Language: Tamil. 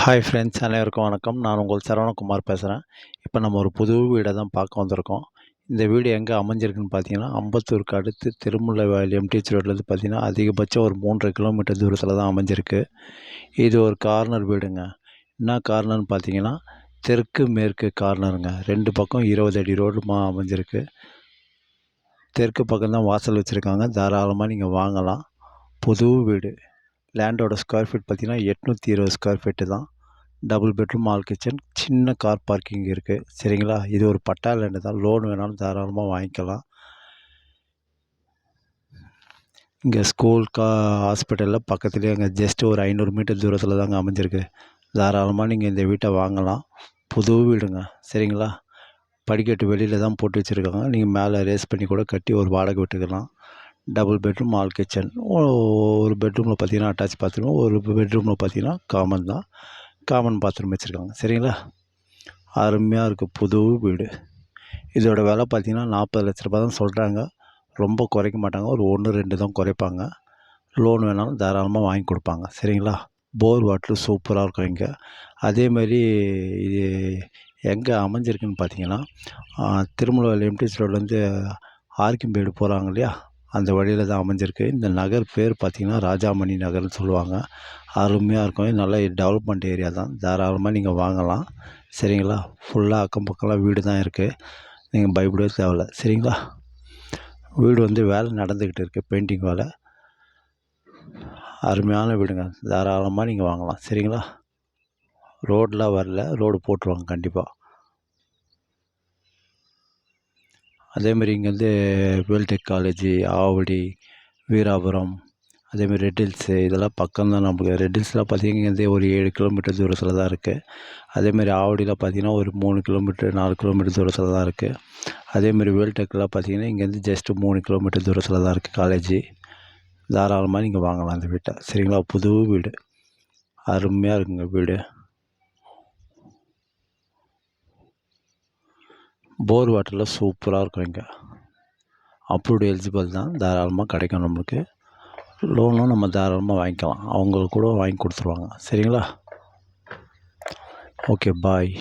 ஹாய் ஃப்ரெண்ட்ஸ், அனைவருக்கும் வணக்கம். நான் உங்கள் சரவணகுமார் பேசுகிறேன். இப்போ நம்ம ஒரு புது வீடை தான் பார்க்க வந்திருக்கோம். இந்த வீடு எங்கே அமைஞ்சிருக்குன்னு பார்த்தீங்கன்னா, அம்பத்தூருக்கு அடுத்து திருமுல்லைவாயல் எம்டிஹெச் ரோட்லேருந்து பார்த்தீங்கன்னா, அதிகபட்சம் ஒரு 3 கிலோமீட்டர் தூரத்தில் தான் அமைஞ்சிருக்கு. இது ஒரு கார்னர் வீடுங்க. என்ன கார்னர்னு பார்த்தீங்கன்னா, தெற்கு மேற்கு கார்னருங்க. 2 பக்கம் 20 அடி ரோடுமா அமைஞ்சிருக்கு. தெற்கு பக்கம் தான் வாசல் வச்சுருக்காங்க. தாராளமாக நீங்கள் வாங்கலாம். புது வீடு. லேண்டோட ஸ்கொயர் ஃபீட் பார்த்தீங்கன்னா 820 ஸ்கொயர் ஃபீட்டு தான். டபுள் பெட்ரூம், ஆல் கிச்சன், சின்ன கார் பார்க்கிங் இருக்குது. சரிங்களா? இது ஒரு பட்டா லேண்டு தான். லோன் வேணாலும் தாராளமாக வாங்கிக்கலாம். இங்கே ஸ்கூல், ஹாஸ்பிட்டலில் பக்கத்துலேயே அங்கே ஜஸ்ட் ஒரு 500 மீட்டர் தூரத்தில் தாங்க அமைஞ்சிருக்கு. தாராளமாக நீங்கள் இந்த வீட்டை வாங்கலாம். புது வீடுங்க. சரிங்களா? படிக்கட்டு வெளியில் தான் போட்டு வச்சுருக்காங்க. நீங்கள் மேலே ரேஸ் பண்ணி கூட கட்டி ஒரு வாடகை விட்டுக்கலாம். Double bedroom, all kitchen. ஒரு பெட்ரூமில் பார்த்தீங்கன்னா அட்டாச் பாத்ரூம், ஒரு பெட்ரூமில் பார்த்தீங்கன்னா காமன் பாத்ரூம் வச்சுருக்காங்க. சரிங்களா? அருமையாக இருக்குது புது வீடு. இதோட விலை பார்த்தீங்கன்னா 40 லட்ச ரூபா தான் சொல்கிறாங்க. ரொம்ப குறைக்க மாட்டாங்க. ஒரு 1, 2 தான் குறைப்பாங்க. லோன் வேணாலும் தாராளமாக வாங்கி கொடுப்பாங்க. சரிங்களா? போர் வாட்ரு சூப்பராக இருக்கும் இங்கே. அதேமாதிரி இது எங்கே அமைஞ்சிருக்குன்னு பார்த்தீங்கன்னா, திருமுல்லைவாயல் எம்டிஹெச் ரோட்லேருந்து ஆர்கிம்பேடு போகிறாங்க இல்லையா, அந்த வழியில் தான் அமைஞ்சிருக்கு. இந்த நகர் பேர் பார்த்திங்கன்னா ராஜாமணி நகர்னு சொல்லுவாங்க. அருமையாக இருக்கும். நல்ல டெவலப்மெண்ட் ஏரியா தான். தாராளமாக நீங்கள் வாங்கலாம். சரிங்களா? ஃபுல்லாக அக்கம் பக்கம்லாம் வீடு தான் இருக்குது. நீங்கள் பயப்படவே தேவையில்ல. சரிங்களா? வீடு வேலை நடந்துக்கிட்டு இருக்குது. பெயிண்டிங் வேலை. அருமையான வீடுங்க. தாராளமாக நீங்கள் வாங்கலாம். சரிங்களா? ரோடெலாம் வரல. ரோடு போட்டுருவாங்க கண்டிப்பாக. அதேமாதிரி இங்கேருந்து வேல்டெக் காலேஜி, ஆவடி, வீராபுரம், அதேமாதிரி ரெட் ஹில்ஸு இதெல்லாம் பக்கம் தான் நமக்கு. ரெட் ஹில்ஸ்லாம் பார்த்திங்கன்னா இங்கேருந்து ஒரு 7 கிலோமீட்டர் தூரத்தில் தான் இருக்குது. அதேமாதிரி ஆவடியில் பார்த்திங்கன்னா ஒரு 3 கிலோமீட்டர் 4 கிலோமீட்டர் தூரத்தில் தான் இருக்குது. அதேமாதிரி வேல்டெக்லாம் பார்த்திங்கன்னா இங்கேருந்து ஜஸ்ட்டு 3 கிலோமீட்டர் தூரத்தில் தான் இருக்குது காலேஜி. தாராளமாக நீங்கள் வாங்கலாம் அந்த வீட்டை. சரிங்களா? புது வீடு. அருமையாக இருக்குங்க வீடு. போர் வாட்டரில் சூப்பராக இருக்கும் இங்கே. அப்ரூவ்டு எலிஜிபிள் தான். தாராளமாக கிடைக்கும் நம்மளுக்கு. லோனும் நம்ம தாராளமாக வாங்கிக்கலாம். அவங்களுக்கு கூட வாங்கி கொடுத்துருவாங்க. சரிங்களா? ஓகே, பாய்.